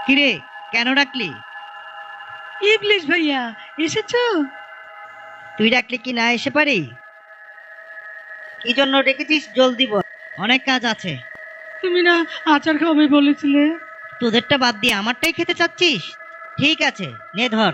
কিরে, কেন ডাকলি? ইবলিশ ভাইয়া, এসেছো? তুই ডাকলে কি না এসে পারি? কি জন্য ডেকেছিস জলদি বল, অনেক কাজ আছে। তুমি না আচার খাবে বলেছিলে? তোদেরটা বাদ দিয়ে আমারটাই খেতে চাচ্ছিস? ঠিক আছে, নে ধর।